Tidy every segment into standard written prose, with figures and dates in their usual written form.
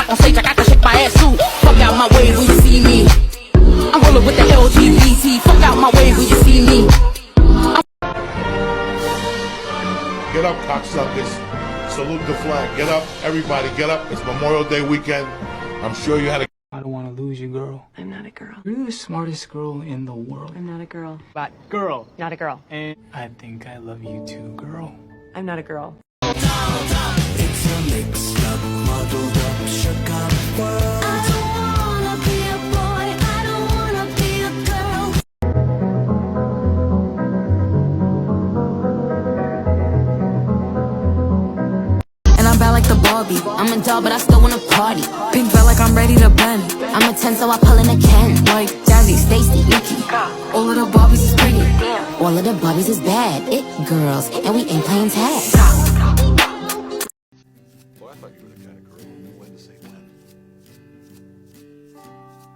On stage, I got to shake my ass too. Fuck out my way when you see me. I'm rolling with the LGBT. Fuck out my way when you see me. Get up, cocksuckers. Salute the flag. Get up, everybody, get up. It's Memorial Day weekend. I'm sure you had a... I don't want to lose you, girl. I'm not a girl. You're the smartest girl in the world. I'm not a girl. But girl. Not a girl. And I think I love you too, girl. I'm not a girl. It's a mixed up, muddled up, shook up world. I don't wanna be a boy, I don't wanna be a girl. And I'm bad like the Barbie. I'm a doll, but I still wanna party. Pink felt like I'm ready to bend. I'm a 10, so I pull in a Ken. Like Jazzy, Stacy, Nikki. All of the Barbies is pretty. All of the Barbies is bad. It girls, and we ain't playing tag. Well, I thought you were the kind of girl who knew when to say when.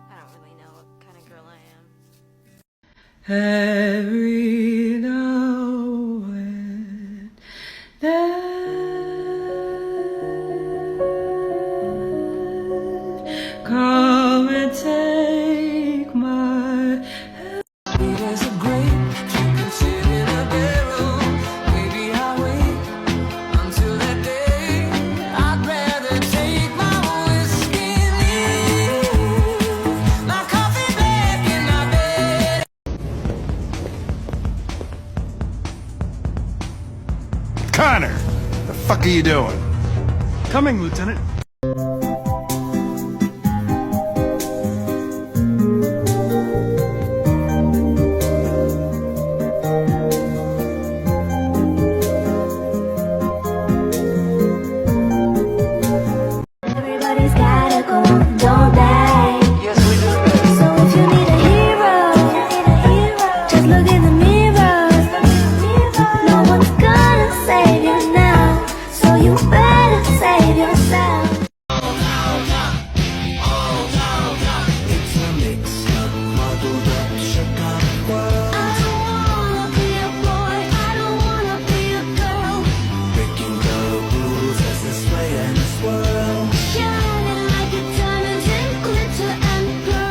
I don't really know what kind of girl I am. Every now and then, come and take my hand. Sweet as a grape, you can sit in a barrel. Maybe I'll wait until that day. I'd rather take my whiskey and leave my coffee back in my bed. Connor, the fuck are you doing? Coming, Lieutenant. Everybody's gotta go, don't they? Yes, we do. So if you need a hero, just look in the mirror. No one's gonna save you now, so you better save yourself. It's a mixed up, muddled up, shook up world. I don't wanna be a boy, I don't wanna be a girl. Breaking the rules as they sway and swirl. Shining like a diamond in glitter and pearl.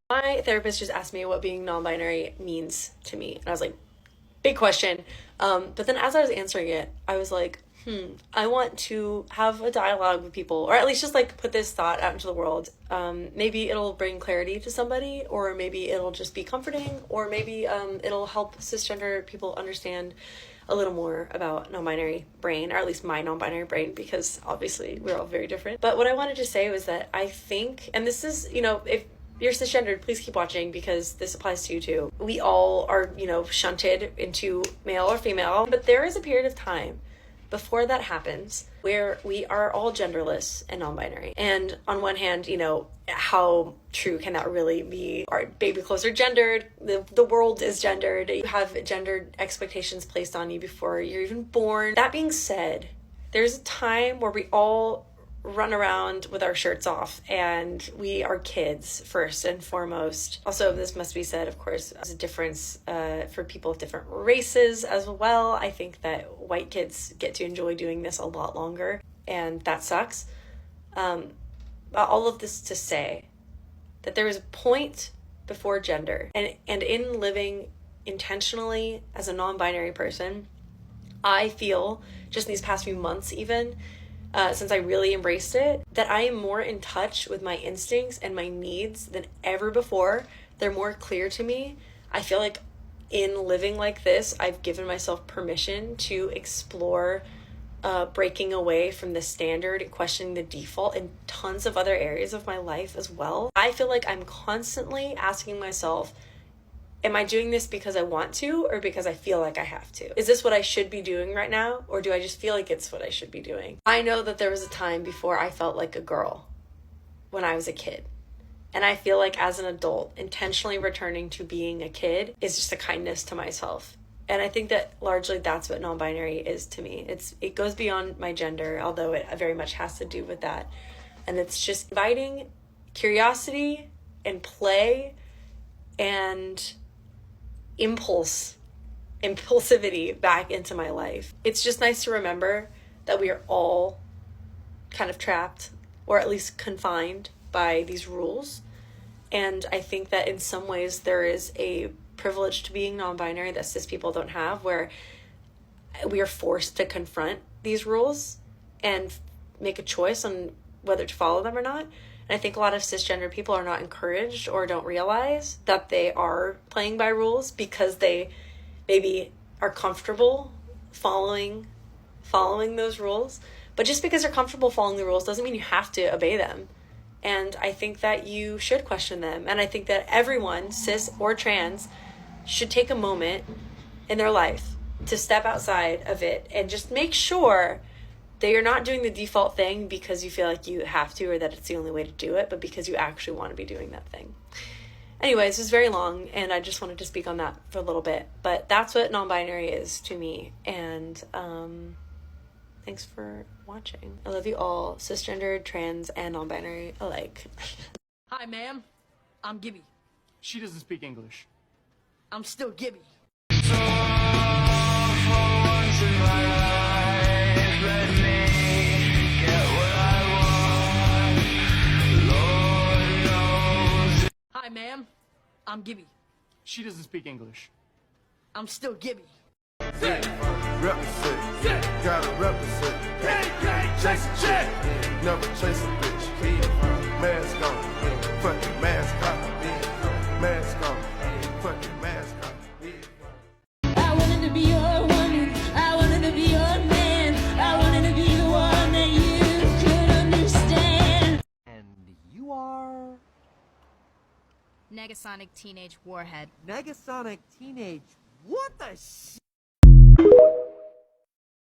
My therapist just asked me what being non-binary means to me. And I was like, big question. But then as I was answering it, I was like, I want to have a dialogue with people, or at least just like put this thought out into the world. Maybe it'll bring clarity to somebody, or maybe it'll just be comforting, or maybe it'll help cisgender people understand a little more about non-binary brain, or at least my non-binary brain, because obviously we're all very different. But what I wanted to say was that I think, and this is, you know, if you're cisgendered, please keep watching because this applies to you too. We all are, you know, shunted into male or female, but there is a period of time before that happens where we are all genderless and non-binary. And on one hand, you know, how true can that really be? Our baby clothes are gendered, the world is gendered, you have gendered expectations placed on you before you're even born. That being said, there's a time where we all run around with our shirts off and we are kids first and foremost. Also, this must be said, of course, as a difference for people of different races as well. I think that white kids get to enjoy doing this a lot longer, and that sucks. But all of this to say that there is a point before gender. And in living intentionally as a non-binary person, I feel, just in these past few months even, since I really embraced it, that I am more in touch with my instincts and my needs than ever before. They're more clear to me. I feel like in living like this, I've given myself permission to explore breaking away from the standard and questioning the default in tons of other areas of my life as well. I feel like I'm constantly asking myself, am I doing this because I want to or because I feel like I have to? Is this what I should be doing right now, or do I just feel like it's what I should be doing? I know that there was a time before I felt like a girl when I was a kid. And I feel like as an adult, intentionally returning to being a kid is just a kindness to myself. And I think that largely that's what non-binary is to me. It goes beyond my gender, although it very much has to do with that. And it's just inviting curiosity and play and impulsivity back into my life. It's just nice to remember that we are all kind of trapped, or at least confined, by these rules. And I think that in some ways there is a privilege to being non-binary that cis people don't have, where we are forced to confront these rules and make a choice on whether to follow them or not. And I think a lot of cisgender people are not encouraged or don't realize that they are playing by rules because they maybe are comfortable following those rules. But just because you're comfortable following the rules doesn't mean you have to obey them. And I think that you should question them. And I think that everyone, cis or trans, should take a moment in their life to step outside of it and just make sure that you're not doing the default thing because you feel like you have to or that it's the only way to do it, but because you actually want to be doing that thing. Anyways, this is very long, and I just wanted to speak on that for a little bit. But that's what non-binary is to me. And thanks for watching. I love you all, cisgendered, trans, and non-binary alike. Hi, ma'am. I'm Gibby. She doesn't speak English. I'm still Gibby. Hi, ma'am. I'm Gibby. She doesn't speak English. I'm still Gibby. Represent, gotta represent. Chase a chick, never chase a bitch. Mask on, fucking mask on. Mask on, fucking mask on. I wanted to be your woman. I wanted to be your man. I wanted to be the one that you could understand. And you are Negasonic Teenage Warhead. Negasonic Teenage. What the sh?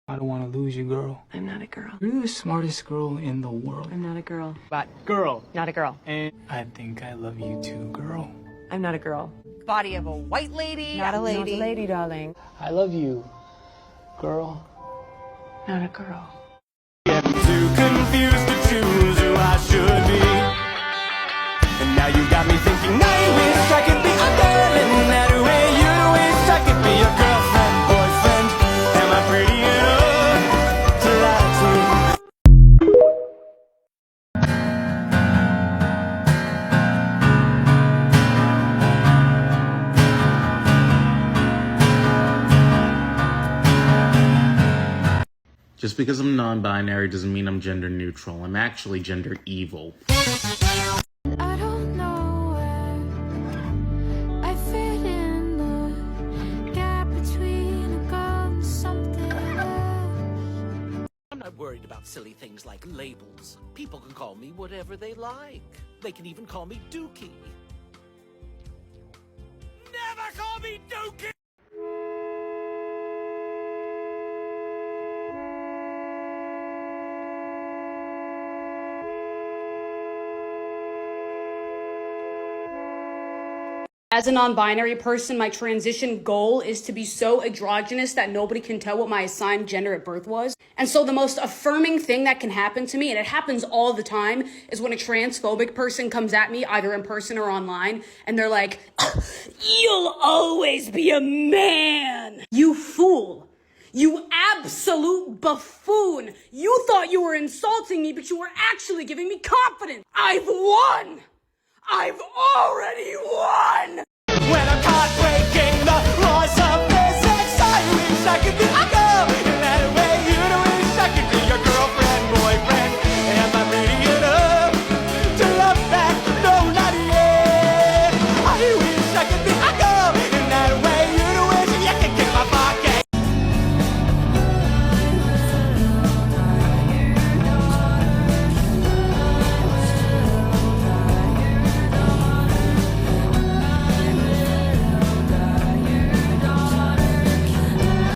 I don't want to lose you, girl. I'm not a girl. You're the smartest girl in the world. I'm not a girl. But girl. Not a girl. And I think I love you too, girl. I'm not a girl. Body of a white lady. Not a lady. Not a lady, darling. I love you, girl. Not a girl. Getting too confused to choose who I should be. And now you got me thinking, I wish I could be a girl in that way. You wish I could be a girlfriend, boyfriend. Am I pretty enough to lie to? Just because I'm non-binary doesn't mean I'm gender neutral. I'm actually gender evil. I don't know where I fit in the gap between a girl and something else. I'm not worried about silly things like labels. People can call me whatever they like. They can even call me Dookie. Never call me Dookie! As a non-binary person, my transition goal is to be so androgynous that nobody can tell what my assigned gender at birth was. And so the most affirming thing that can happen to me, and it happens all the time, is when a transphobic person comes at me, either in person or online, and they're like, "You'll always be a man." You fool. You absolute buffoon! You thought you were insulting me, but you were actually giving me confidence! I've won! I've already won! When I'm heartbreaking